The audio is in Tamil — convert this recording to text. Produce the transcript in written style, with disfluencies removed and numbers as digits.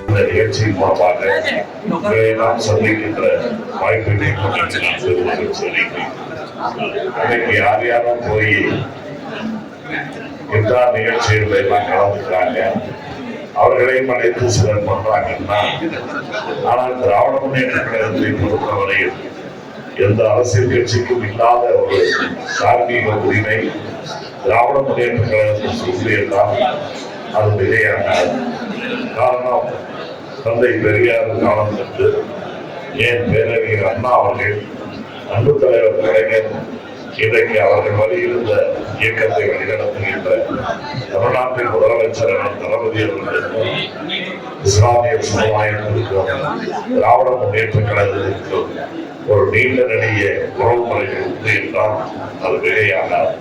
இந்த நிகழ்ச்சியின் மூலமாக நாம் சந்திக்கின்ற வாய்ப்பினை அன்னைக்கு யார் யாரும் போய் எல்லா நிகழ்ச்சிகளை எல்லாம் கலந்துக்கிறாங்க, அவர்களையும் அழைத்து சிலர் பண்றாங்கன்னா, ஆனால் திராவிட முன்னேற்ற கழகத்தை பொறுத்தவரையில் எந்த அரசியல் கட்சிக்கும் இல்லாத ஒரு தார்மீக உரிமை திராவிட முன்னேற்ற கழகத்தின் சொல்லியெல்லாம் அது மிகையாகாது. காரணம், தந்தை பெரியார் காலம் என்று ஏன் பேரறிஞர் அண்ணா அவர்கள், அன்பு தலைவர் கலைஞர், இன்றைக்கு அவர்கள் வழியிருந்த இயக்கத்தை வழிநடத்துகின்ற தமிழ்நாட்டின் முதலமைச்சர் தளபதி அவர்களுக்கும் இஸ்லாமிய சமுதாயத்திற்கும் திராவிட முன்னேற்ற கழகத்திற்கும் ஒரு நீண்ட நெடிய உறவுமுறைகள் உண்டு என்றால் அது மிகையாகாது.